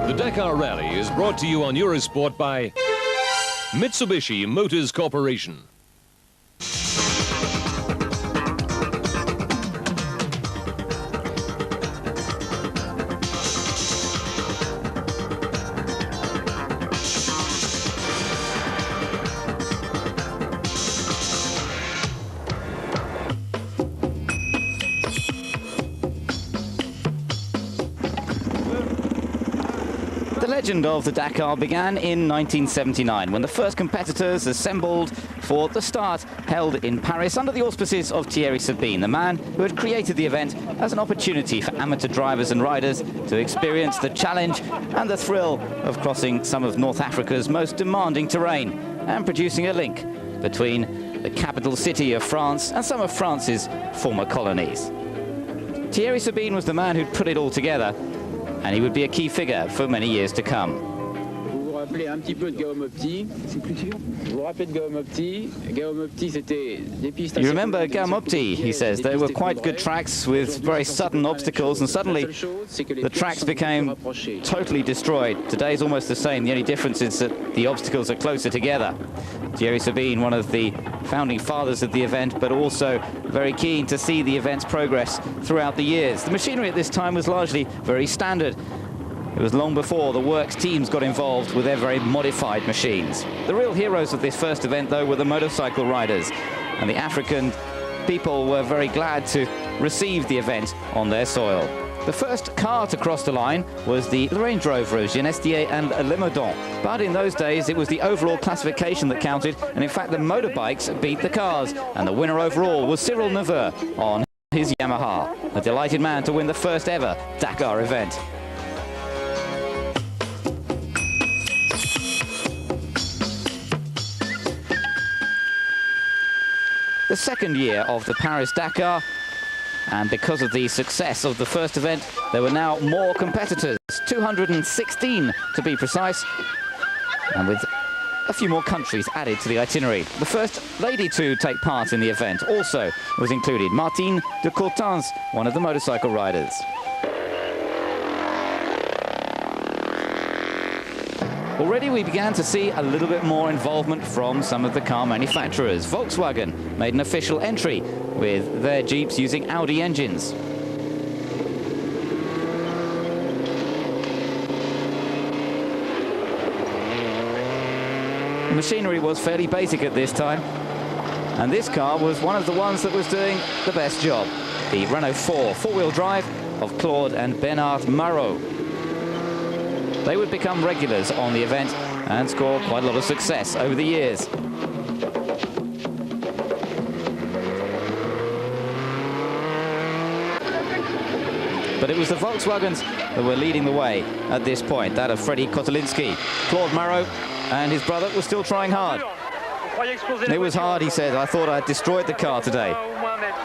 The Dakar Rally is brought to you on Eurosport by Mitsubishi Motors Corporation. The legend of the Dakar began in 1979 when the first competitors assembled for the start held in Paris under the auspices of Thierry Sabine, the man who had created the event as an opportunity for amateur drivers and riders to experience the challenge and the thrill of crossing some of North Africa's most demanding terrain and producing a link between the capital city of France and some of France's former colonies. Thierry Sabine was the man who'd put it all together, and he would be a key figure for many years to come. You remember Gaumopti, he says. They were quite good tracks with very sudden obstacles, and suddenly the tracks became totally destroyed. Today's almost the same. The only difference is that the obstacles are closer together. Thierry Sabine, one of the founding fathers of the event, but also very keen to see the event's progress throughout the years. The machinery at this time was largely very standard. It was long before the works teams got involved with their very modified machines. The real heroes of this first event, though, were the motorcycle riders, and the African people were very glad to receive the event on their soil. The first car to cross the line was the Range Rover, Genestier and Limousin, but in those days it was the overall classification that counted, and in fact the motorbikes beat the cars, and the winner overall was Cyril Neveu on his Yamaha, a delighted man to win the first ever Dakar event. The second year of the Paris Dakar, and because of the success of the first event, there were now more competitors, 216 to be precise, and with a few more countries added to the itinerary. The first lady to take part in the event also was included, Martine de Courtens, one of the motorcycle riders. Already we began to see a little bit more involvement from some of the car manufacturers. Volkswagen made an official entry with their Jeeps using Audi engines. The machinery was fairly basic at this time, and this car was one of the ones that was doing the best job. The Renault 4 four-wheel drive of Claude and Bernard Marot. They would become regulars on the event and score quite a lot of success over the years. But it was the Volkswagens that were leading the way at this point, that of Freddie Kotelinski. Claude Marot and his brother were still trying hard. It was hard, he said. I thought I'd destroyed the car today.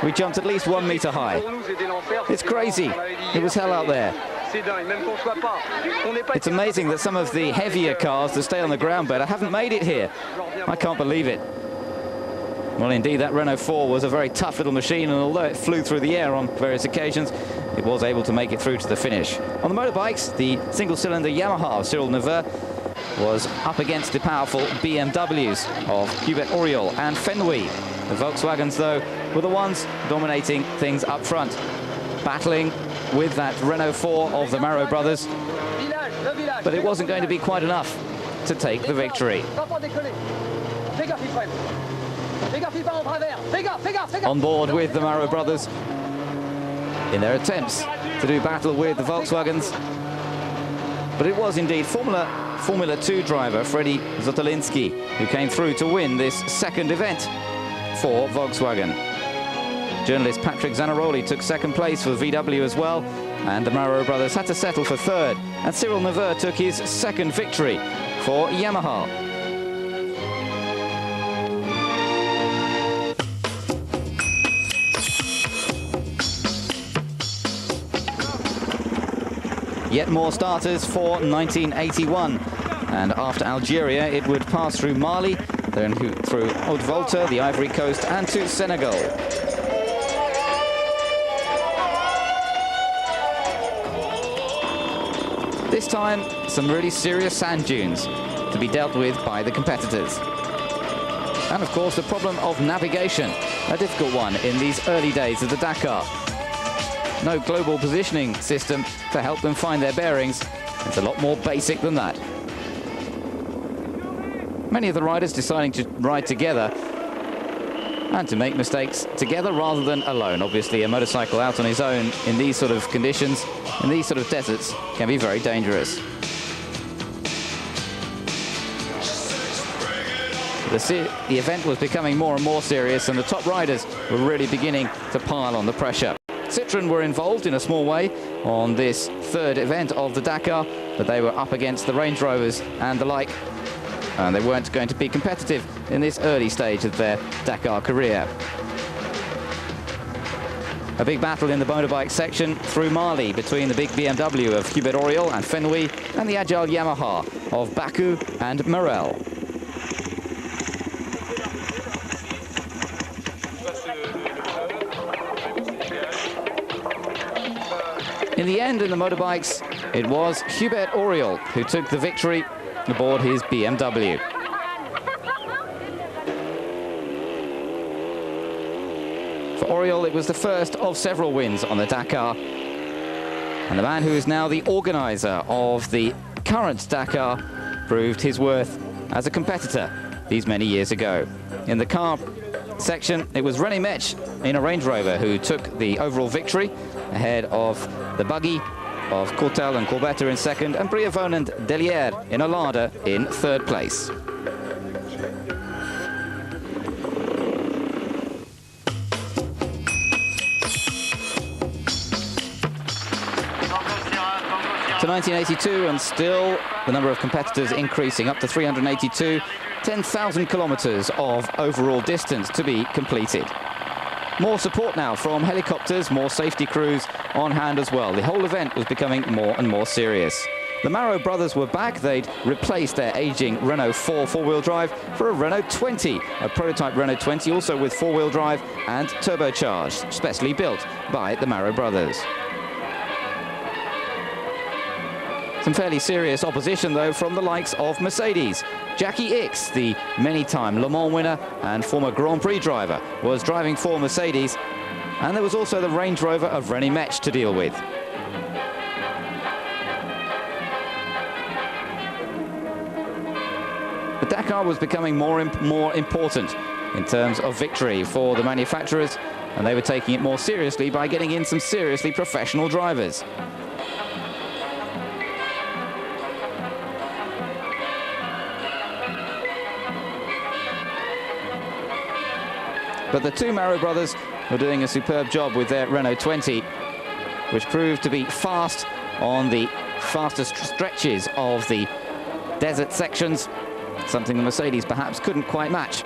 We jumped at least 1 meter high. It's crazy. It was hell out there. It's amazing that some of the heavier cars that stay on the ground better haven't made it here. I can't believe it. Well, indeed, that Renault 4 was a very tough little machine, and although it flew through the air on various occasions, it was able to make it through to the finish. On the motorbikes, the single-cylinder Yamaha of Cyril Neveu was up against the powerful BMWs of Hubert Auriol and Fenouil. The Volkswagens, though, were the ones dominating things up front, battling with that Renault 4 of the Marot brothers, but it wasn't going to be quite enough to take the victory. On board with the Marot brothers in their attempts to do battle with the Volkswagens, but it was indeed Formula 2 driver Freddie Kotelinski who came through to win this second event for Volkswagen. Journalist Patrick Zanaroli took second place for VW as well, and the Marot brothers had to settle for third, and Cyril Neveu took his second victory for Yamaha. Yet more starters for 1981, and after Algeria it would pass through Mali, then through Haute-Volta, the Ivory Coast, and to Senegal. This time, some really serious sand dunes to be dealt with by the competitors. And of course, the problem of navigation, a difficult one in these early days of the Dakar. No global positioning system to help them find their bearings. It's a lot more basic than that. Many of the riders deciding to ride together and to make mistakes together rather than alone. Obviously, a motorcycle out on his own in these sort of conditions, in these sort of deserts, can be very dangerous. The event was becoming more and more serious, and the top riders were really beginning to pile on the pressure. Citroën were involved in a small way on this third event of the Dakar, but they were up against the Range Rovers and the like, and they weren't going to be competitive in this early stage of their Dakar career. A big battle in the motorbike section through Mali between the big BMW of Hubert Auriol and Fenouil and the agile Yamaha of Baku and Morel. In the end, in the motorbikes, it was Hubert Auriol who took the victory aboard his BMW. For Auriol, it was the first of several wins on the Dakar, and the man who is now the organizer of the current Dakar proved his worth as a competitor these many years ago. In the car section, it was René Mech in a Range Rover who took the overall victory ahead of the buggy of Courtel and Courbetta in second, and Briavone and Delière in a Lada in third place. To 1982, and still the number of competitors increasing up to 382, 10,000 kilometers of overall distance to be completed. More support now from helicopters, more safety crews on hand as well. The whole event was becoming more and more serious. The Marot brothers were back. They'd replaced their aging Renault 4 four-wheel drive for a Renault 20, a prototype Renault 20, also with four-wheel drive and turbocharged, specially built by the Marot brothers. Some fairly serious opposition, though, from the likes of Mercedes. Jackie Ickx, the many-time Le Mans winner and former Grand Prix driver, was driving for Mercedes, and there was also the Range Rover of René Mech to deal with. The Dakar was becoming more important in terms of victory for the manufacturers, and they were taking it more seriously by getting in some seriously professional drivers. But the two Marot brothers were doing a superb job with their Renault 20, which proved to be fast on the fastest stretches of the desert sections, something the Mercedes perhaps couldn't quite match.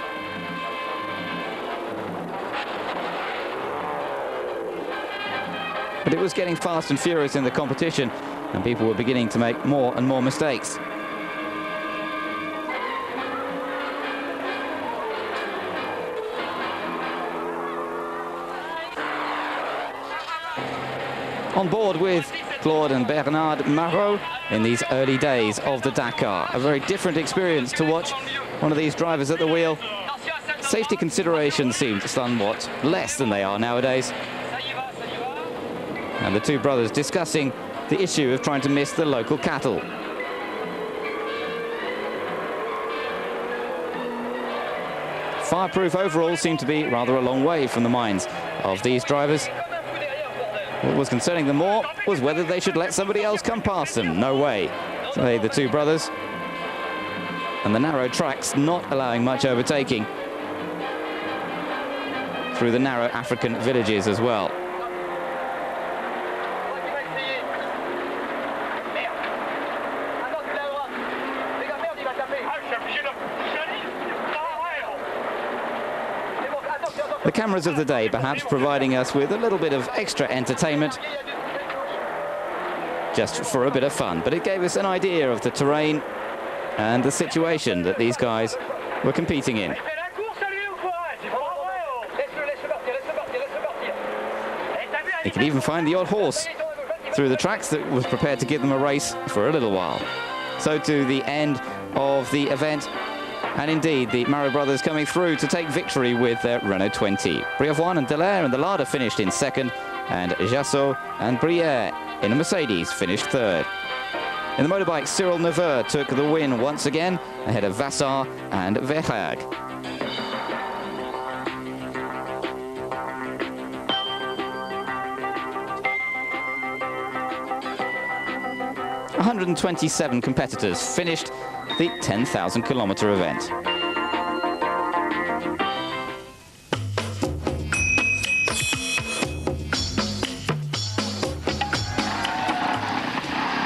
But it was getting fast and furious in the competition, and people were beginning to make more and more mistakes. On board with Claude and Bernard Marot in these early days of the Dakar. A very different experience to watch one of these drivers at the wheel. Safety considerations seemed somewhat less than they are nowadays. And the two brothers discussing the issue of trying to miss the local cattle. Fireproof overalls seem to be rather a long way from the minds of these drivers. What was concerning them more was whether they should let somebody else come past them. No way, say the two brothers. And the narrow tracks not allowing much overtaking through the narrow African villages as well. The cameras of the day perhaps providing us with a little bit of extra entertainment, just for a bit of fun. But it gave us an idea of the terrain and the situation that these guys were competing in. You can even find the odd horse through the tracks that was prepared to give them a race for a little while. So to the end of the event, and indeed the Marot brothers coming through to take victory with their Renault 20. Briavoine and Dallaire and Delade finished in second, and Jassot and Brière in a Mercedes finished third. In the motorbike, Cyril Neveu took the win once again ahead of Vassar and Verhaeg. 127 competitors finished the 10,000-kilometer event.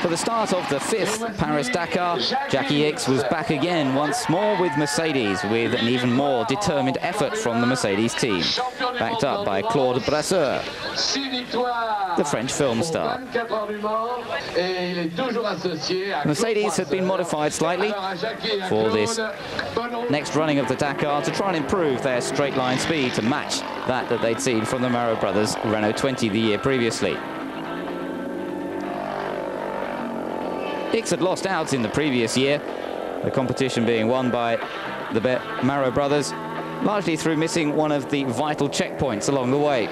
For the start of the 5th Paris Dakar, Jackie Ickx was back again once more with Mercedes, with an even more determined effort from the Mercedes team, backed up by Claude Brasseur, the French film star. Mercedes had been modified slightly for this next running of the Dakar to try and improve their straight line speed to match that they'd seen from the Marot brothers' Renault 20 the year previously. Ickx had lost out in the previous year, the competition being won by the Marot brothers, largely through missing one of the vital checkpoints along the way.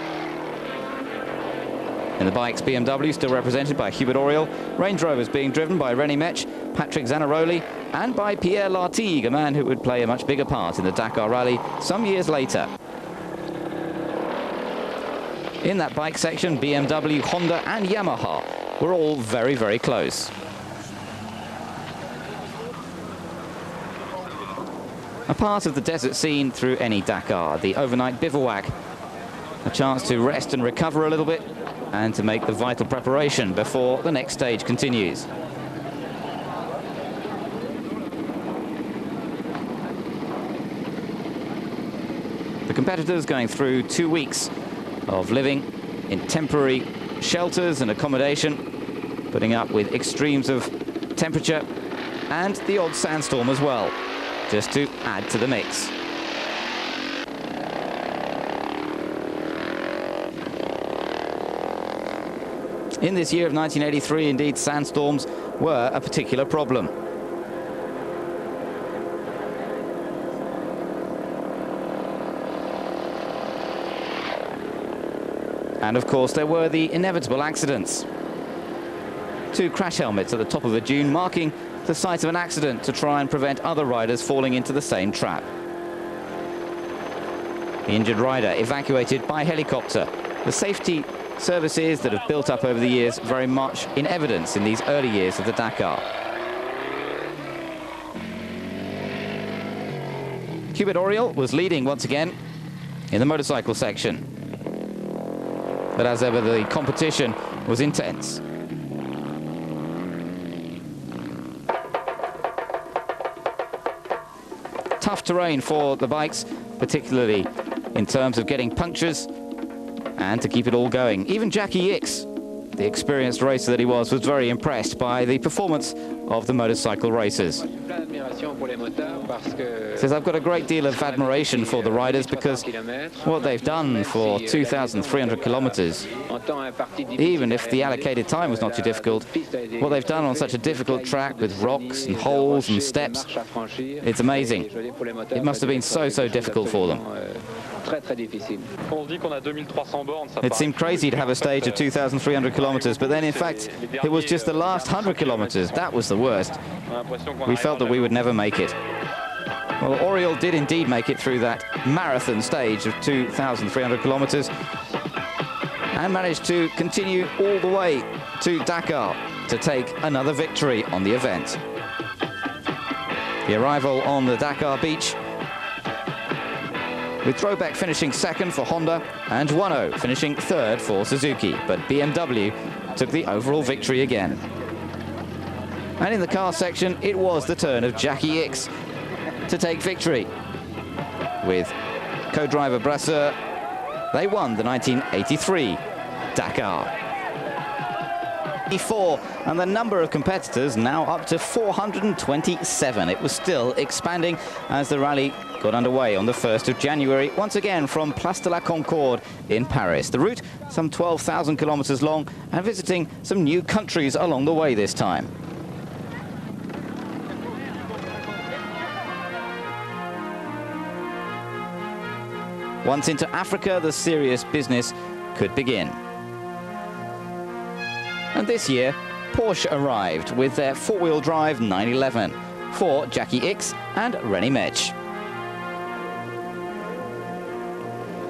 In the bikes, BMW still represented by Hubert Auriol, Range Rovers being driven by René Mech, Patrick Zanaroli, and by Pierre Lartigue, a man who would play a much bigger part in the Dakar Rally some years later. In that bike section, BMW, Honda and Yamaha were all very, very close. A part of the desert scene through any Dakar, the overnight bivouac, a chance to rest and recover a little bit and to make the vital preparation before the next stage continues. The competitors going through 2 weeks of living in temporary shelters and accommodation, putting up with extremes of temperature and the odd sandstorm as well, just to add to the mix. In this year of 1983, indeed, sandstorms were a particular problem. And of course, there were the inevitable accidents. 2 crash helmets at the top of a dune marking the site of an accident to try and prevent other riders falling into the same trap. The injured rider evacuated by helicopter. The safety services that have built up over the years very much in evidence in these early years of the Dakar. Hubert Auriol was leading once again in the motorcycle section. But as ever, the competition was intense. Tough terrain for the bikes, particularly in terms of getting punctures and to keep it all going. Even Jackie Ickx, the experienced racer that he was very impressed by the performance of the motorcycle racers. Says, I've got a great deal of admiration for the riders because what they've done for 2,300 kilometers, even if the allocated time was not too difficult, what they've done on such a difficult track with rocks and holes and steps, it's amazing. It must have been so difficult for them. It seemed crazy to have a stage of 2,300 kilometers, but then in fact it was just the last 100 kilometers that was the worst. We felt that we would never make it. Well, Auriol did indeed make it through that marathon stage of 2,300 kilometers and managed to continue all the way to Dakar to take another victory on the event. The arrival on the Dakar beach, with Drobek finishing second for Honda and Wano finishing third for Suzuki, but BMW took the overall victory again. And in the car section, it was the turn of Jackie Ickx to take victory. With co-driver Brasseur, they won the 1983 Dakar. 4, and the number of competitors now up to 427. It was still expanding as the rally got underway on the 1st of January, once again from Place de la Concorde in Paris. The route, some 12,000 kilometers long, and visiting some new countries along the way this time. Once into Africa, the serious business could begin. And this year, Porsche arrived with their four-wheel drive 911 for Jackie Ickx and René Metsch.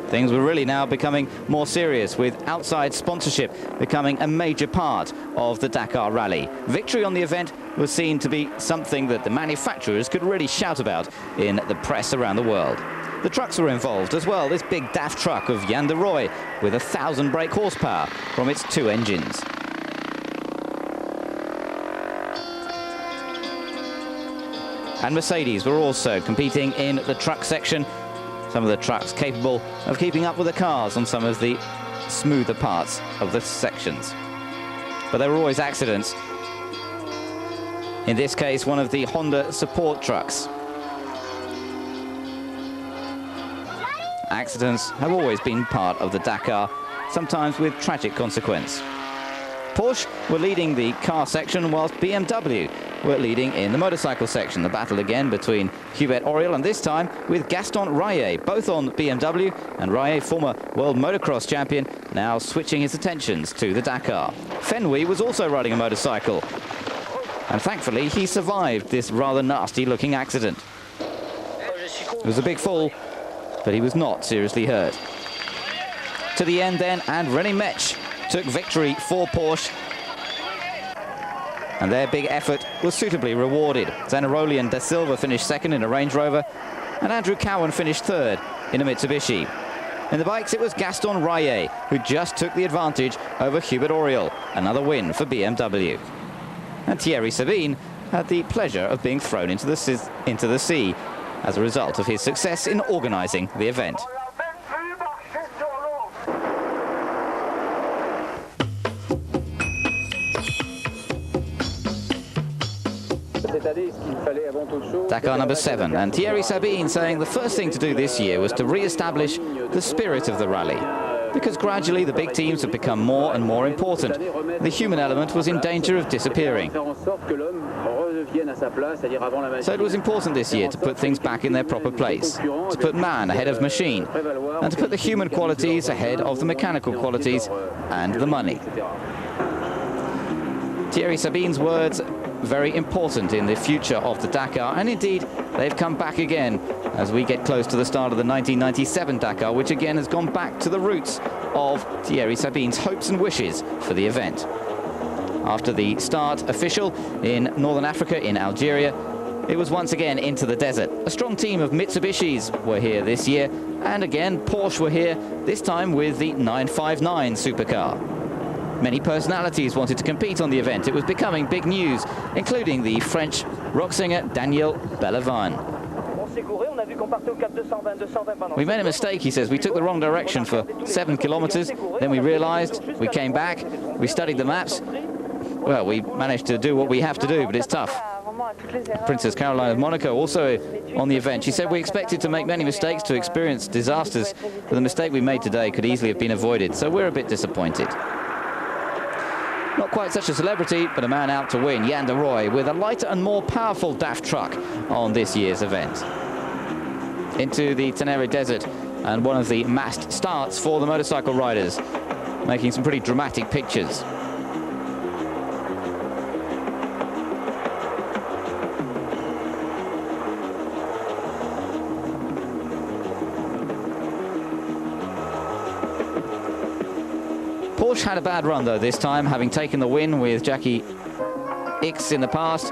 Things were really now becoming more serious, with outside sponsorship becoming a major part of the Dakar Rally. Victory on the event was seen to be something that the manufacturers could really shout about in the press around the world. The trucks were involved as well. This big DAF truck of Yann de Roy with 1,000 brake horsepower from its 2 engines. And Mercedes were also competing in the truck section. Some of the trucks capable of keeping up with the cars on some of the smoother parts of the sections. But there were always accidents. In this case, one of the Honda support trucks. Accidents have always been part of the Dakar, sometimes with tragic consequence. Porsche were leading the car section, whilst BMW were leading in the motorcycle section. The battle again between Hubert Auriol and this time with Gaston Rayet, both on BMW, and Rayet, former world motocross champion, now switching his attentions to the Dakar. Fenway was also riding a motorcycle, and thankfully he survived this rather nasty looking accident. It was a big fall, but he was not seriously hurt. To the end then, and René Metsch took victory for Porsche, and their big effort was suitably rewarded. Zanaroli and Da Silva finished second in a Range Rover, and Andrew Cowan finished third in a Mitsubishi. In the bikes, it was Gaston Rayet who just took the advantage over Hubert Auriol, another win for BMW. And Thierry Sabine had the pleasure of being thrown into the sea as a result of his success in organising the event. Dakar number 7, and Thierry Sabine saying the first thing to do this year was to re-establish the spirit of the rally, because gradually the big teams have become more and more important. The human element was in danger of disappearing. So it was important this year to put things back in their proper place, to put man ahead of machine, and to put the human qualities ahead of the mechanical qualities and the money. Thierry Sabine's words, very important in the future of the Dakar, and indeed they've come back again as we get close to the start of the 1997 Dakar, which again has gone back to the roots of Thierry Sabine's hopes and wishes for the event. After the start official in Northern Africa, in Algeria, it was once again into the desert. A strong team of Mitsubishis were here this year, and again Porsche were here, this time with the 959 supercar. Many personalities wanted to compete on the event. It was becoming big news, including the French rock singer Daniel Balavoine. We made a mistake, he says. We took the wrong direction for 7 kilometers. Then we realized, we came back, we studied the maps. Well, we managed to do what we have to do, but it's tough. Princess Caroline of Monaco also on the event. She said we expected to make many mistakes, to experience disasters, but the mistake we made today could easily have been avoided, so we're a bit disappointed. Not quite such a celebrity, but a man out to win, Yann de Roy, with a lighter and more powerful DAF truck on this year's event. Into the Tenere Desert, and one of the massed starts for the motorcycle riders, making some pretty dramatic pictures. Porsche had a bad run though this time, having taken the win with Jackie Ickx in the past.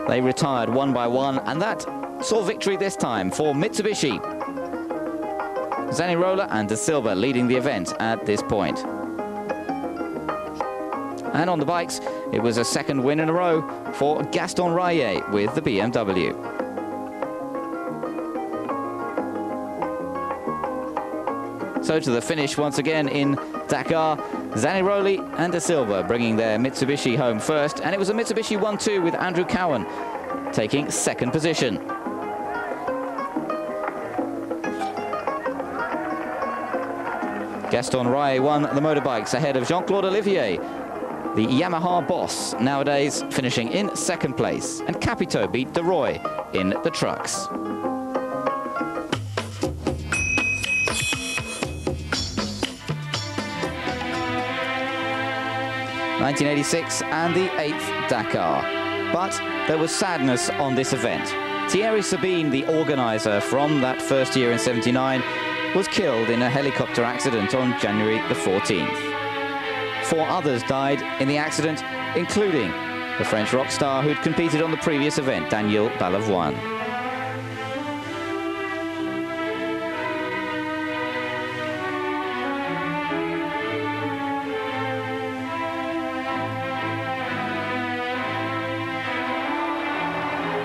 They retired one by one, and that saw victory this time for Mitsubishi. Zanirola and Da Silva leading the event at this point. And on the bikes, it was a second win in a row for Gaston Rayet with the BMW. So to the finish once again in Dakar, Zaniroli and De Silva bringing their Mitsubishi home first, and it was a Mitsubishi 1-2 with Andrew Cowan taking second position. Gaston Rae won the motorbikes ahead of Jean-Claude Olivier, the Yamaha boss, nowadays finishing in second place, and Capito beat De Roy in the trucks. '86 and the 8th Dakar. But there was sadness on this event. Thierry Sabine, the organizer from that first year in '79, was killed in a helicopter accident on January the 14th. 4 others died in the accident, including the French rock star who'd competed on the previous event, Daniel Balavoine.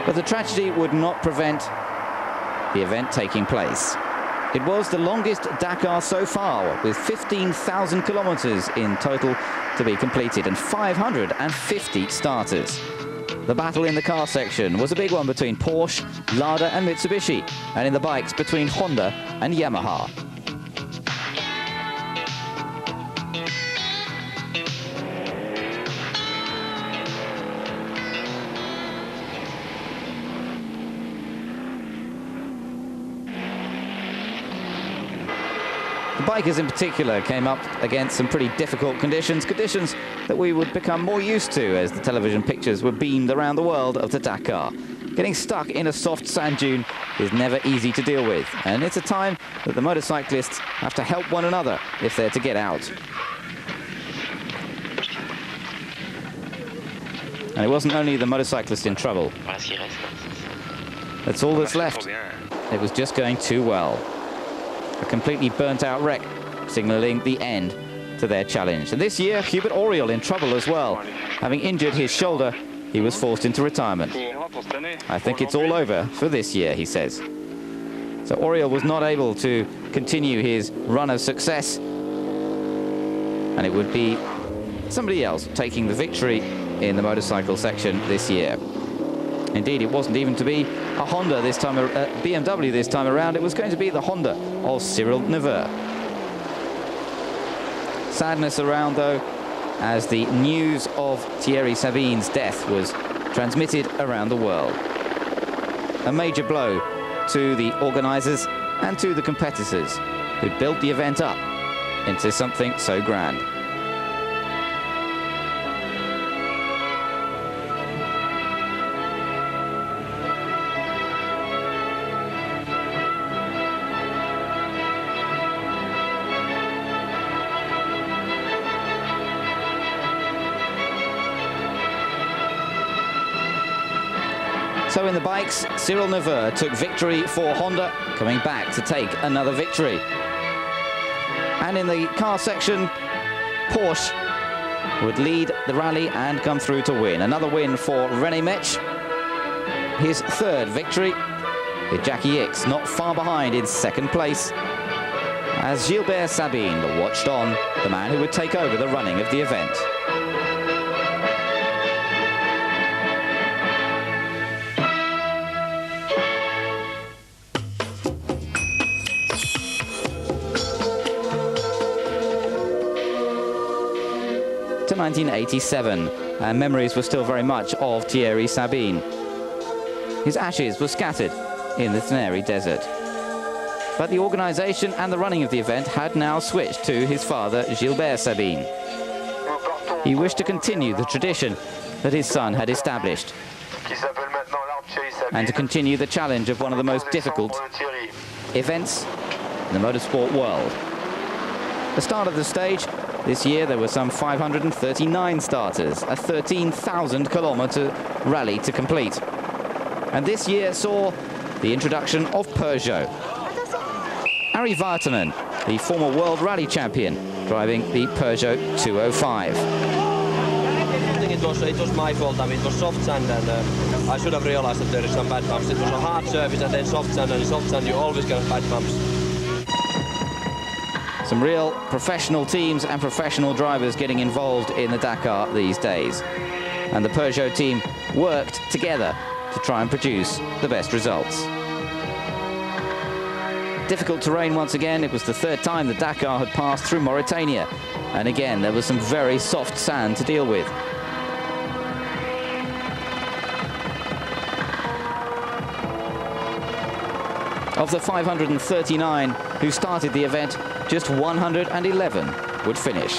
But the tragedy would not prevent the event taking place. It was the longest Dakar so far, with 15,000 kilometers in total to be completed and 550 starters. The battle in the car section was a big one between Porsche, Lada and Mitsubishi, and in the bikes between Honda and Yamaha. The bikers in particular came up against some pretty difficult conditions that we would become more used to as the television pictures were beamed around the world of the Dakar. Getting stuck in a soft sand dune is never easy to deal with, and it's a time that the motorcyclists have to help one another if they're to get out. And it wasn't only the motorcyclist in trouble. That's all that's left. It was just going too well. A completely burnt-out wreck, signalling the end to their challenge. And this year, Hubert Auriol in trouble as well. Having injured his shoulder, he was forced into retirement. I think it's all over for this year, he says. So Auriol was not able to continue his run of success, and it would be somebody else taking the victory in the motorcycle section this year. Indeed, it wasn't even to be a Honda this time, BMW this time around. It was going to be the Honda of Cyril Neveu. Sadness around, though, as the news of Thierry Sabine's death was transmitted around the world. A major blow to the organisers and to the competitors who built the event up into something so grand. So in the bikes, Cyril Neveu took victory for Honda, coming back to take another victory. And in the car section, Porsche would lead the rally and come through to win. Another win for René Mech, his 3rd victory, with Jackie Ickx not far behind in 2nd place, as Gilbert Sabine watched on, the man who would take over the running of the event. To 1987, and memories were still very much of Thierry Sabine. His ashes were scattered in the Tenerife desert. But the organisation and the running of the event had now switched to his father, Gilbert Sabine. He wished to continue the tradition that his son had established, and to continue the challenge of one of the most difficult events in the motorsport world. The start of the stage. This year there were some 539 starters, a 13,000-kilometre rally to complete. And this year saw the introduction of Peugeot. Ari Vartanen, the former world rally champion, driving the Peugeot 205. I think it was my fault. I mean, it was soft sand, and I should have realized that there is some bad bumps. It was a hard surface and then soft sand, and in soft sand you always get bad bumps. Some real professional teams and professional drivers getting involved in the Dakar these days. And the Peugeot team worked together to try and produce the best results. Difficult terrain once again. It was the third time the Dakar had passed through Mauritania. And again, there was some very soft sand to deal with. Of the 539 who started the event, just 111 would finish.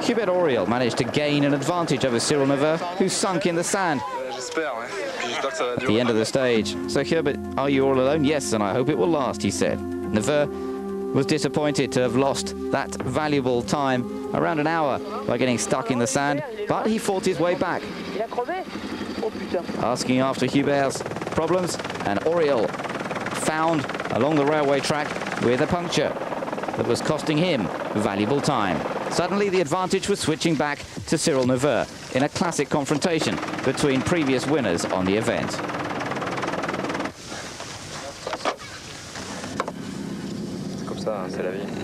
Hubert Auriol managed to gain an advantage over Cyril Neveu, who sunk in the sand at the end of the stage. So Hubert, are you all alone? Yes, and I hope it will last, he said. Neveu was disappointed to have lost that valuable time, around an hour, by getting stuck in the sand, but he fought his way back. Asking after Hubert's problems, and Auriol found along the railway track with a puncture that was costing him valuable time. Suddenly the advantage was switching back to Cyril Neveu in a classic confrontation between previous winners on the event.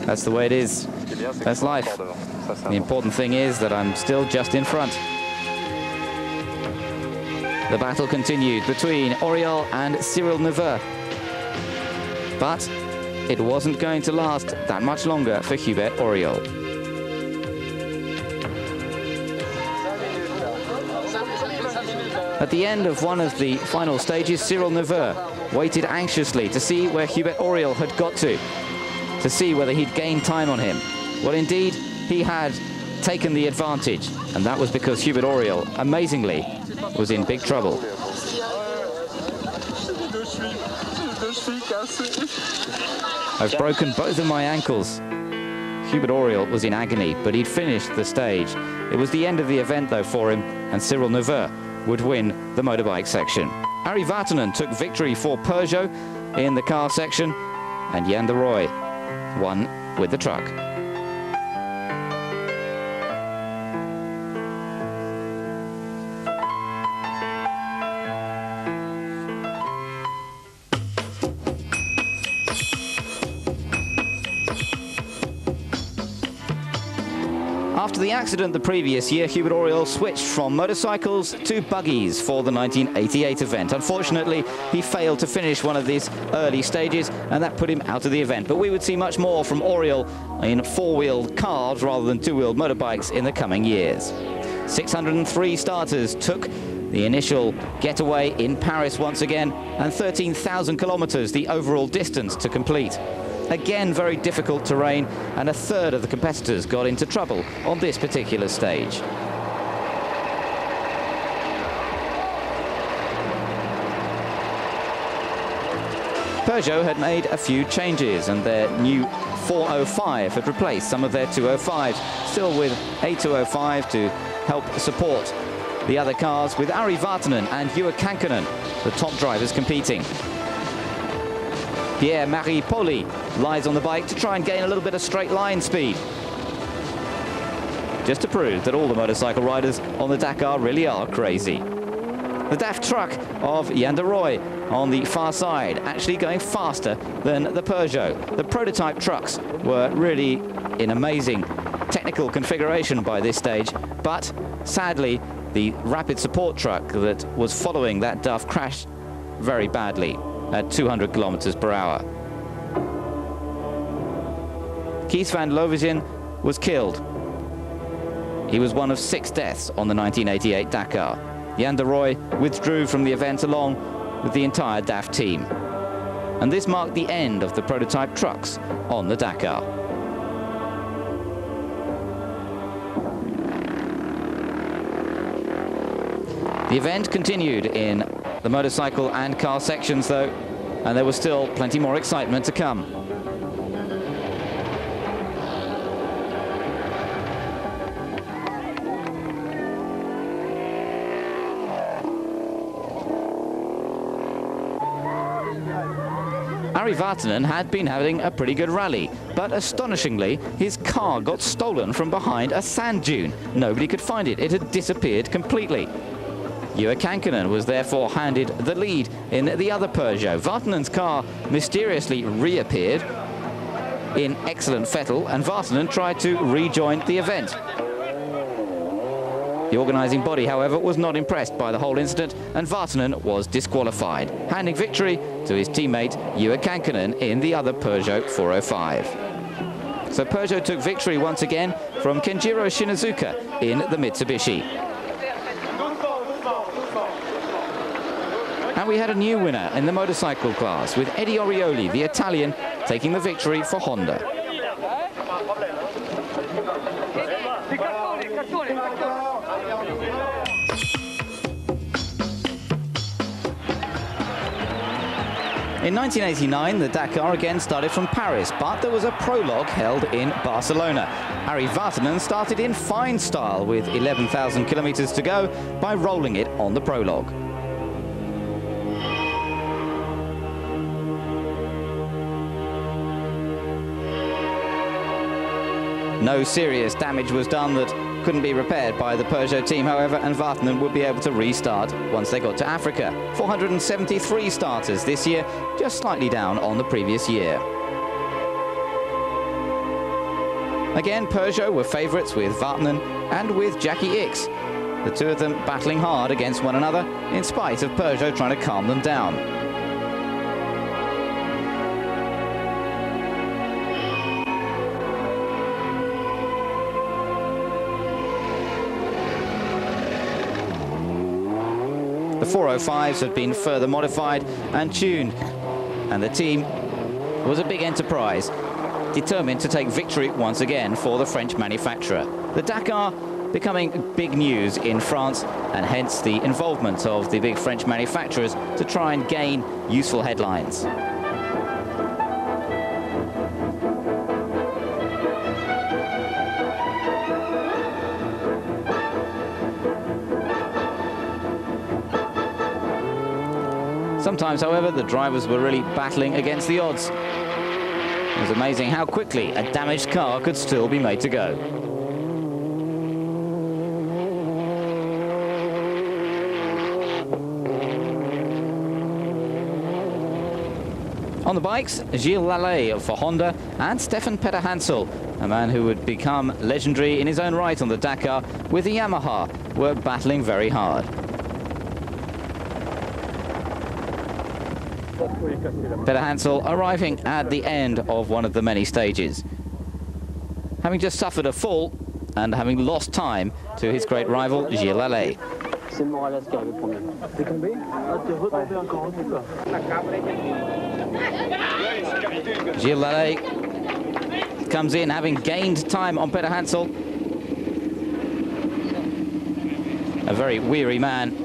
That's the way it is. That's life. The important thing is that I'm still just in front. The battle continued between Auriol and Cyril Neveu. But it wasn't going to last that much longer for Hubert Auriol. At the end of one of the final stages, Cyril Neveu waited anxiously to see where Hubert Auriol had got to see whether he'd gained time on him. Well, indeed, he had taken the advantage, and that was because Hubert Auriol, amazingly, was in big trouble. I've broken both of my ankles. Hubert Auriol was in agony, but he'd finished the stage. It was the end of the event, though, for him, and Cyril Neveu would win the motorbike section. Harry Vatanen took victory for Peugeot in the car section, and Jan de Rooij won with the truck. After the accident the previous year, Hubert Auriol switched from motorcycles to buggies for the 1988 event. Unfortunately, he failed to finish one of these early stages, and that put him out of the event. But we would see much more from Auriol in four-wheeled cars rather than two-wheeled motorbikes in the coming years. 603 starters took the initial getaway in Paris once again, and 13,000 kilometers the overall distance to complete. Again, very difficult terrain, and a third of the competitors got into trouble on this particular stage. Peugeot had made a few changes, and their new 405 had replaced some of their 205s, still with a 205 to help support the other cars, with Ari Vatanen and Juha Kankkunen, the top drivers, competing. Pierre-Marie Poli lies on the bike to try and gain a little bit of straight line speed, just to prove that all the motorcycle riders on the Dakar really are crazy. The DAF truck of Jan de Rooij on the far side, actually going faster than the Peugeot. The prototype trucks were really in amazing technical configuration by this stage, but sadly the rapid support truck that was following that DAF crashed very badly at 200 kilometers per hour. Kees van Lovesen was killed. He was one of 6 deaths on the 1988 Dakar. Jan de Rooij withdrew from the event along with the entire DAF team. And this marked the end of the prototype trucks on the Dakar. The event continued in the motorcycle and car sections, though, and there was still plenty more excitement to come. Ari Vatanen had been having a pretty good rally, but astonishingly, his car got stolen from behind a sand dune. Nobody could find it. It had disappeared completely. Juha Kankkunen was therefore handed the lead in the other Peugeot. Vartanen's car mysteriously reappeared in excellent fettle, and Vartanen tried to rejoin the event. The organising body, however, was not impressed by the whole incident, and Vartanen was disqualified, handing victory to his teammate Juha Kankkunen in the other Peugeot 405. So Peugeot took victory once again from Kenjiro Shinazuka in the Mitsubishi. And we had a new winner in the motorcycle class, with Eddie Orioli, the Italian, taking the victory for Honda. In 1989, the Dakar again started from Paris, but there was a prologue held in Barcelona. Ari Vartanen started in fine style with 11,000 kilometers to go by rolling it on the prologue. No serious damage was done that couldn't be repaired by the Peugeot team, however, and Vartanen would be able to restart once they got to Africa. 473 starters this year, just slightly down on the previous year. Again, Peugeot were favourites with Vartanen and with Jackie Ickx. The two of them battling hard against one another, in spite of Peugeot trying to calm them down. The 405s had been further modified and tuned, and the team was a big enterprise, determined to take victory once again for the French manufacturer. The Dakar becoming big news in France, and hence the involvement of the big French manufacturers to try and gain useful headlines. Sometimes, however, the drivers were really battling against the odds. It was amazing how quickly a damaged car could still be made to go. On the bikes, Gilles Lallet for Honda and Stefan Petter-Hansel, a man who would become legendary in his own right on the Dakar, with the Yamaha, were battling very hard. Petter-Hansel arriving at the end of one of the many stages, having just suffered a fall and having lost time to his great rival Gilles Lallet. Gilles Lallet comes in having gained time on Petter-Hansel. A very weary man,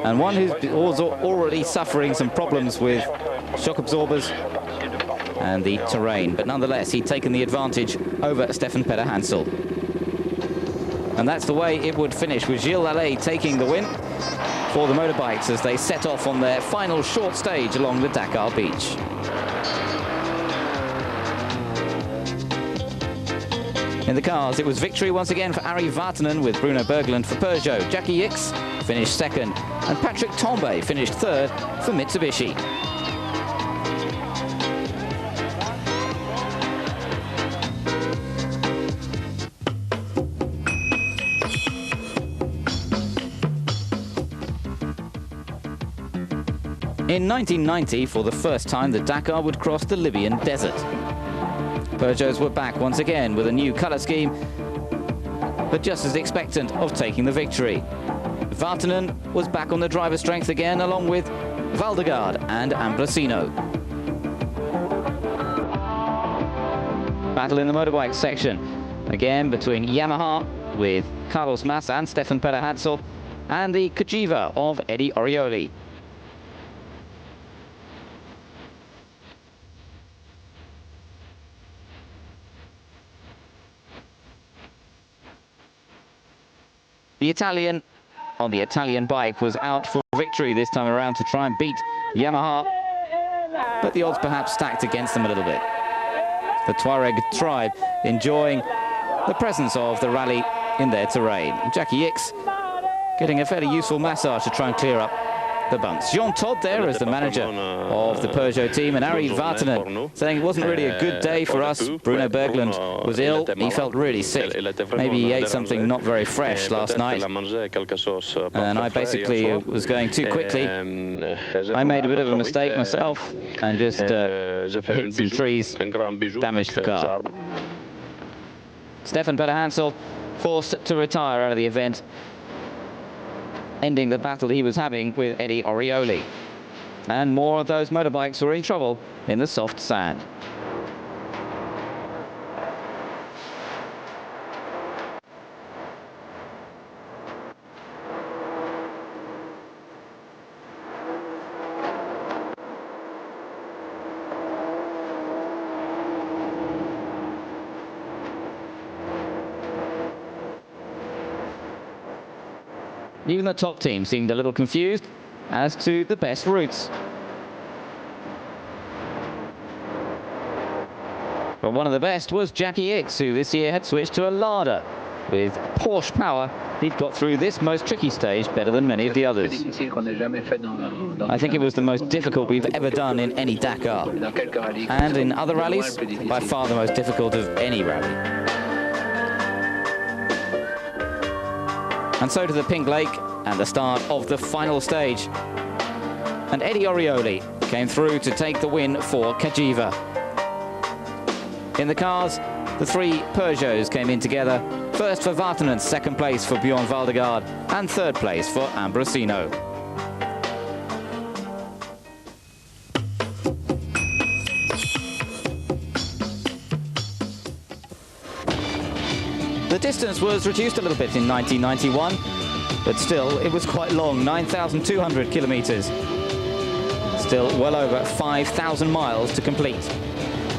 and one who's also already suffering some problems with shock absorbers and the terrain, but nonetheless he'd taken the advantage over Stefan Petter-Hansel. And that's the way it would finish, with Gilles Lallet taking the win for the motorbikes as they set off on their final short stage along the Dakar beach. In the cars, it was victory once again for Ari Vartanen, with Bruno Berglund for Peugeot. Jackie Ickx finished second, and Patrick Tambay finished third for Mitsubishi. In 1990, for the first time, the Dakar would cross the Libyan desert. Peugeots were back once again with a new colour scheme, but just as expectant of taking the victory. Vartanen was back on the driver's strength again, along with Valdegaard and Ambrosino. Battle in the motorbike section, again between Yamaha with Carlos Mas and Stefan Petter-Hansel, and the Cagiva of Eddie Orioli. The Italian on the Italian bike was out for victory this time around to try and beat Yamaha, but the odds perhaps stacked against them a little bit. The Tuareg tribe enjoying the presence of the rally in their terrain. Jackie Ickx getting a fairly useful massage to try and clear up the bumps. Jean Todt there as the manager of the Peugeot team, and Ari Vatanen saying it wasn't really a good day for us. Bruno Berglund was ill. He felt really sick. Maybe he ate something not very fresh last night. And I basically was going too quickly. I made a bit of a mistake myself and just hit some trees, damaged the car. Stefan Peter-Hansel forced to retire out of the event, ending the battle he was having with Eddie Orioli. And more of those motorbikes were in trouble in the soft sand. Even the top team seemed a little confused as to the best routes. But one of the best was Jackie Ickx, who this year had switched to a Lada. With Porsche power, he'd got through this most tricky stage better than many of the others. I think it was the most difficult we've ever done in any Dakar. And in other rallies, by far the most difficult of any rally. And so to the Pink Lake and the start of the final stage. And Eddie Orioli came through to take the win for Cagiva. In the cars, the three Peugeots came in together. First for Vatanen, second place for Bjorn Valdegaard, and third place for Ambrosino. The distance was reduced a little bit in 1991, but still it was quite long, 9,200 kilometers. Still well over 5,000 miles to complete.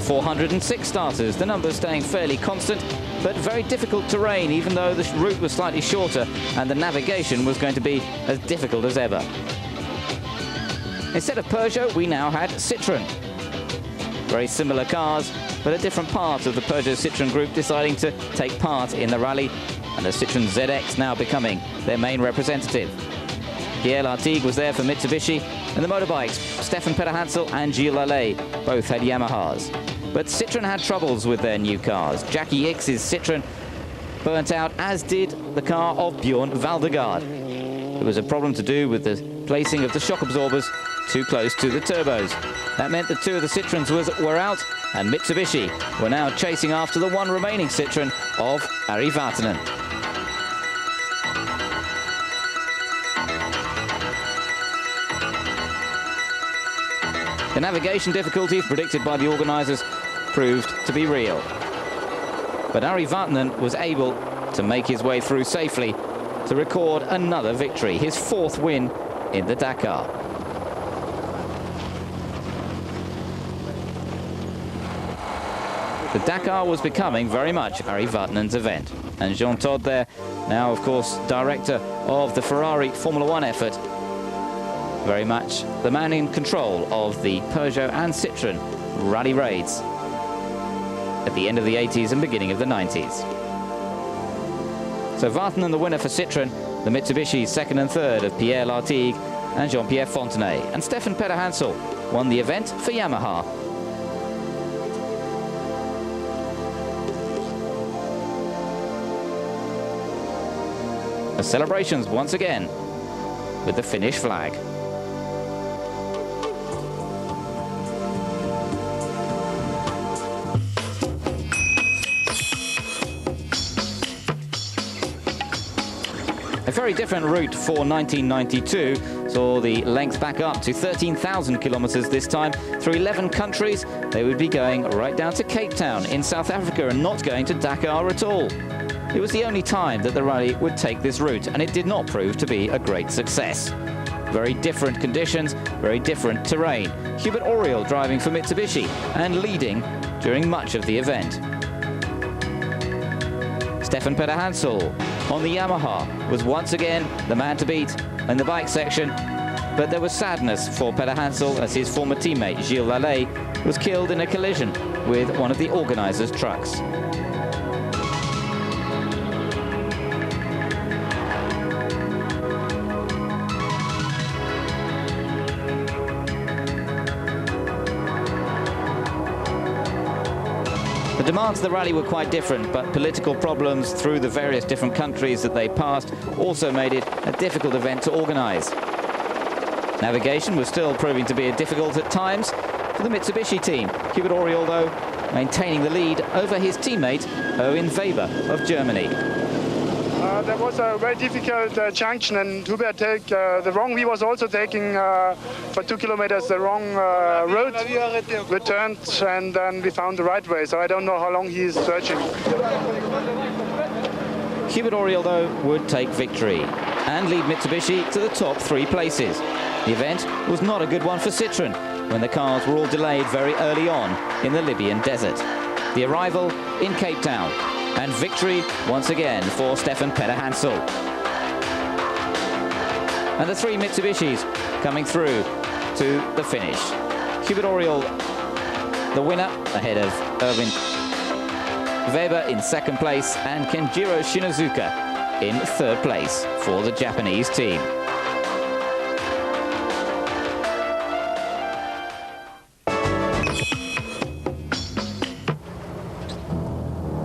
406 starters, the numbers staying fairly constant, but very difficult terrain, even though the route was slightly shorter and the navigation was going to be as difficult as ever. Instead of Peugeot, we now had Citroën. Very similar cars, but a different part of the Peugeot Citroën group deciding to take part in the rally, and the Citroën ZX now becoming their main representative. Pierre Lartigue was there for Mitsubishi, and the motorbikes, Stefan Peter-Hansel and Gilles Lallet, both had Yamahas. But Citroën had troubles with their new cars. Jackie Ickx's Citroën burnt out, as did the car of Bjorn Valdegaard. There was a problem to do with the placing of the shock absorbers too close to the turbos. That meant that two of the Citroëns were out, and Mitsubishi were now chasing after the one remaining Citroën of Ari Vatanen. The navigation difficulties predicted by the organisers proved to be real. But Ari Vatanen was able to make his way through safely to record another victory, his fourth win in the Dakar. The Dakar was becoming very much Ari Vatanen's event. And Jean Todt there, now of course director of the Ferrari Formula One effort, very much the man in control of the Peugeot and Citroën rally raids at the end of the 80s and beginning of the 90s. So Vatanen the winner for Citroën, the Mitsubishi second and third of Pierre Lartigue and Jean-Pierre Fontenay, and Stefan Peter-Hansel won the event for Yamaha. The celebrations once again with the Finnish flag. A very different route for 1992 saw the length back up to 13,000 kilometers this time. Through 11 countries, they would be going right down to Cape Town in South Africa and not going to Dakar at all. It was the only time that the rally would take this route, and it did not prove to be a great success. Very different conditions, very different terrain. Hubert Auriol driving for Mitsubishi and leading during much of the event. Stefan Peter-Hansel on the Yamaha was once again the man to beat in the bike section, but there was sadness for Peter-Hansel as his former teammate Gilles Lallet was killed in a collision with one of the organisers' trucks. demands of the rally were quite different, but political problems through the various different countries that they passed also made it a difficult event to organise. Navigation was still proving to be difficult at times for the Mitsubishi team. Hubert Auriol, though, maintaining the lead over his teammate Erwin Weber of Germany. There was a very difficult junction, and Hubert took the wrong. He was also taking for 2 kilometers the wrong road. We turned and then we found the right way. So I don't know how long he is searching. Hubert Auriol, though, would take victory and lead Mitsubishi to the top 3 places. The event was not a good one for Citroën when the cars were all delayed very early on in the Libyan desert. The arrival in Cape Town, and victory once again for Stefan Peter-Hansel. And the 3 Mitsubishis coming through to the finish. Hubert Auriol, the winner, ahead of Erwin Weber in 2nd place, and Kenjiro Shinozuka in 3rd place for the Japanese team.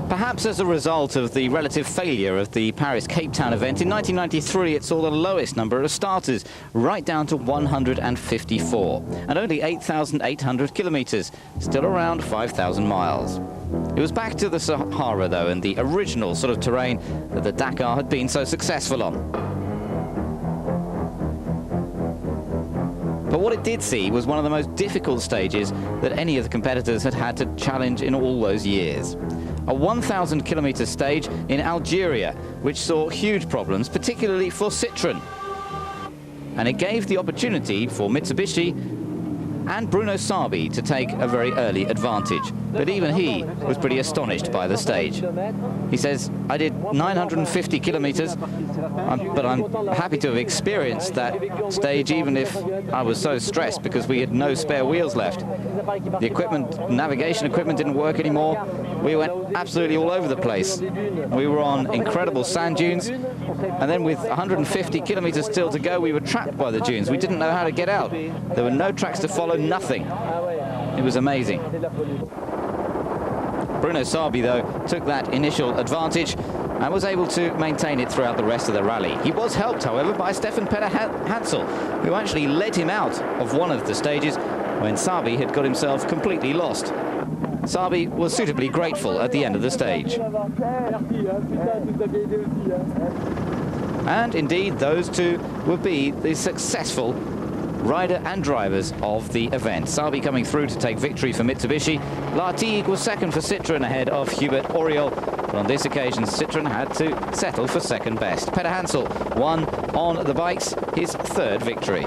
Perhaps as a result of the relative failure of the Paris-Cape Town event, in 1993 it saw the lowest number of starters, right down to 154, and only 8,800 kilometres, still around 5,000 miles. It was back to the Sahara, though, and the original sort of terrain that the Dakar had been so successful on. But what it did see was one of the most difficult stages that any of the competitors had had to challenge in all those years. A 1,000-kilometre stage in Algeria, which saw huge problems, particularly for Citroën. And it gave the opportunity for Mitsubishi and Bruno Sabi to take a very early advantage. But even he was pretty astonished by the stage. He says, I did 950 kilometres, but I'm happy to have experienced that stage even if I was so stressed because we had no spare wheels left. The equipment, navigation equipment didn't work anymore. We went absolutely all over the place. We were on incredible sand dunes, and then with 150 kilometres still to go, we were trapped by the dunes. We didn't know how to get out. There were no tracks to follow, nothing. It was amazing. Bruno Sabi, though, took that initial advantage and was able to maintain it throughout the rest of the rally. He was helped, however, by Stefan Peter-Hansel, who actually led him out of one of the stages when Sabi had got himself completely lost. Sabi was suitably grateful at the end of the stage. And indeed, those two would be the successful rider and drivers of the event. Sabi coming through to take victory for Mitsubishi. Lartigue was 2nd for Citroën ahead of Hubert Auriol. But on this occasion, Citroën had to settle for 2nd best. Peter-Hansel won on the bikes, his 3rd victory.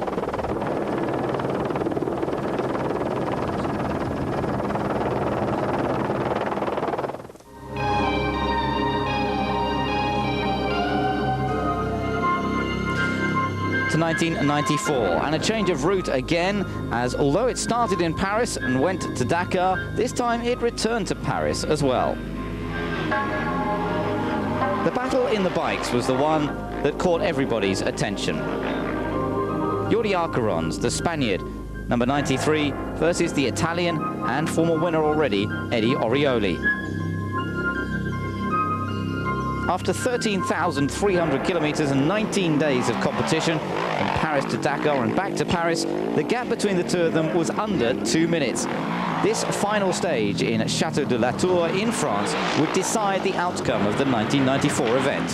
To 1994, and a change of route again, as although it started in Paris and went to Dakar, this time it returned to Paris as well. The battle in the bikes was the one that caught everybody's attention. Jordi Arcarons, the Spaniard, number 93, versus the Italian and former winner already, Eddie Orioli. After 13,300 kilometres and 19 days of competition, from Paris to Dakar and back to Paris, the gap between the two of them was under 2 minutes. This final stage in Château de la Tour in France would decide the outcome of the 1994 event.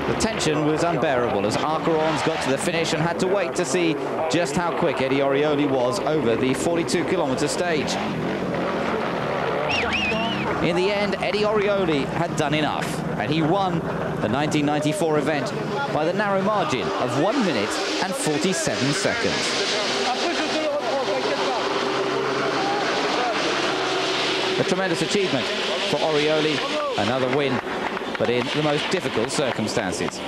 The tension was unbearable as Arcarons got to the finish and had to wait to see just how quick Eddie Orioli was over the 42-kilometre stage. In the end, Eddie Orioli had done enough, and he won the 1994 event by the narrow margin of 1 minute and 47 seconds. A tremendous achievement for Orioli, another win, but in the most difficult circumstances.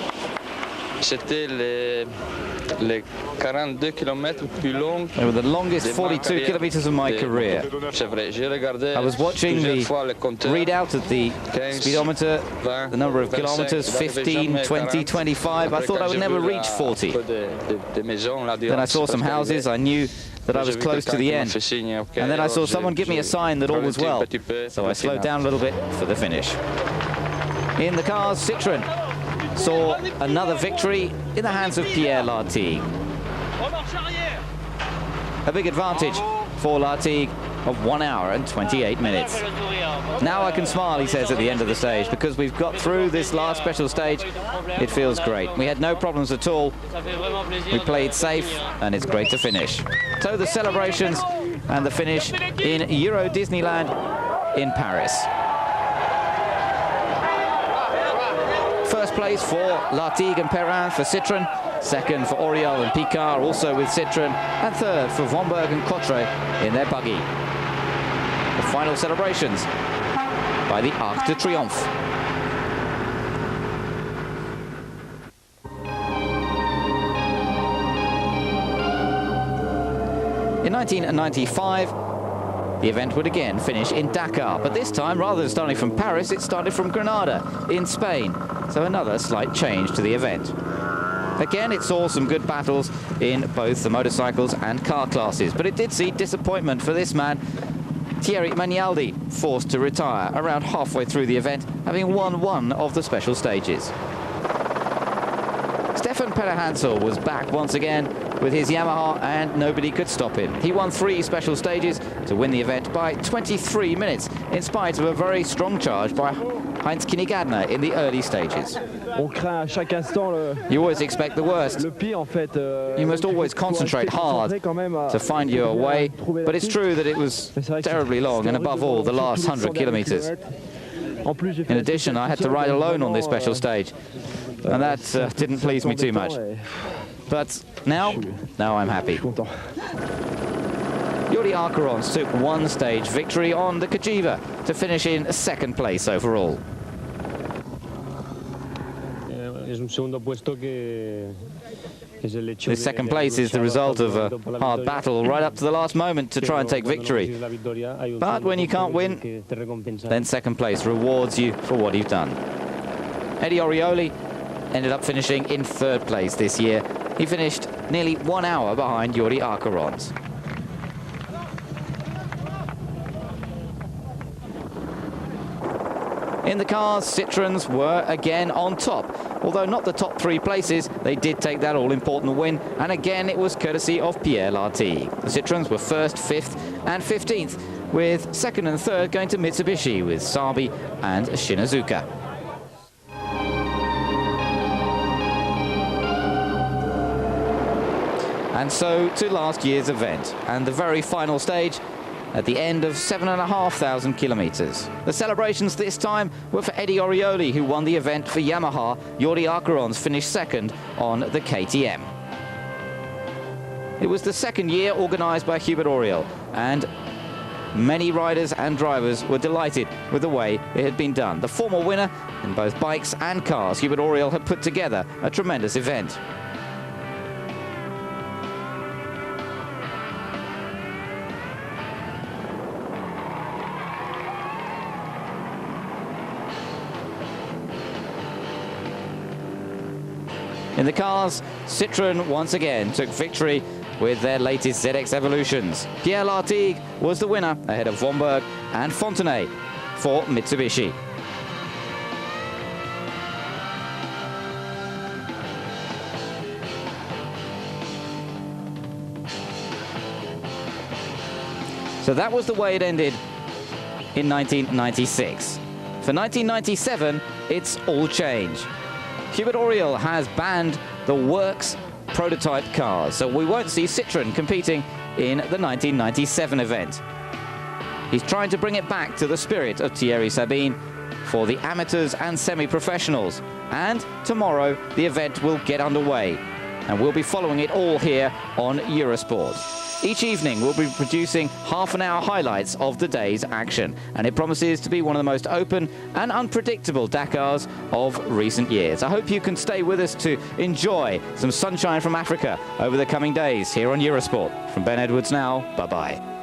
Les 42 kilomètres plus longs. They were the longest 42 kilometers of my career. I was watching the readout of the speedometer, the number of kilometers, 15, 20, 25. I thought I would never reach 40. Then I saw some houses. I knew that I was close to the end. And then I saw someone give me a sign that all was well. So I slowed down a little bit for the finish. In the cars, Citroën saw another victory in the hands of Pierre Lartigue. A big advantage for Lartigue of 1 hour and 28 minutes. Now I can smile, he says at the end of the stage, because we've got through this last special stage. It feels great. We had no problems at all. We played safe, and it's great to finish. So the celebrations and the finish in Euro Disneyland in Paris. First place for Lartigue and Perrin for Citroën. Second for Oriol and Picard, also with Citroën. And third for Vomberg and Cotre in their buggy. The final celebrations by the Arc de Triomphe. In 1995, the event would again finish in Dakar, but this time, rather than starting from Paris, it started from Granada in Spain. So another slight change to the event. Again, it saw some good battles in both the motorcycles and car classes, but it did see disappointment for this man, Thierry Magnaldi, forced to retire around halfway through the event, having won one of the special stages. Stefan Peter-Hansel was back once again with his Yamaha, and nobody could stop him. He won 3 special stages to win the event by 23 minutes, in spite of a very strong charge by Heinz Kinnigadner in the early stages. You always expect the worst. You must always concentrate hard to find your way, but it's true that it was terribly long, and above all, the last 100 kilometers. In addition, I had to ride alone on this special stage, and that didn't please me too much. But now I'm happy. Yuri Arcarons took one stage victory on the Cagiva to finish in 2nd place overall. This 2nd place is the result of a hard battle right up to the last moment to try and take victory. But when you can't win, then 2nd place rewards you for what you've done. Eddie Orioli ended up finishing in 3rd place this year. He finished nearly 1 hour behind Yuri Arcarons. In the cars, Citroëns were again on top. Although not the top 3 places, they did take that all-important win, and again it was courtesy of Pierre Lartigue. The Citroëns were 1st, 5th and 15th, with 2nd and 3rd going to Mitsubishi with Sabi and Shinazuka. And so to last year's event, and the very final stage at the end of 7,500 kilometers. The celebrations this time were for Eddie Orioli, who won the event for Yamaha. Yuri Arcarons finished 2nd on the KTM. It was the 2nd year organized by Hubert Oriol, and many riders and drivers were delighted with the way it had been done. The former winner in both bikes and cars, Hubert Oriol, had put together a tremendous event. In the cars, Citroën once again took victory with their latest ZX Evolutions. Pierre Lartigue was the winner ahead of Vomberg and Fontenay for Mitsubishi. So that was the way it ended in 1996. For 1997, it's all change. Hubert Oriol has banned the Works prototype cars, so we won't see Citroën competing in the 1997 event. He's trying to bring it back to the spirit of Thierry Sabine for the amateurs and semi-professionals. And tomorrow, the event will get underway, and we'll be following it all here on Eurosport. Each evening, we'll be producing half-an-hour highlights of the day's action, and it promises to be one of the most open and unpredictable Dakars of recent years. I hope you can stay with us to enjoy some sunshine from Africa over the coming days here on Eurosport. From Ben Edwards now, bye-bye.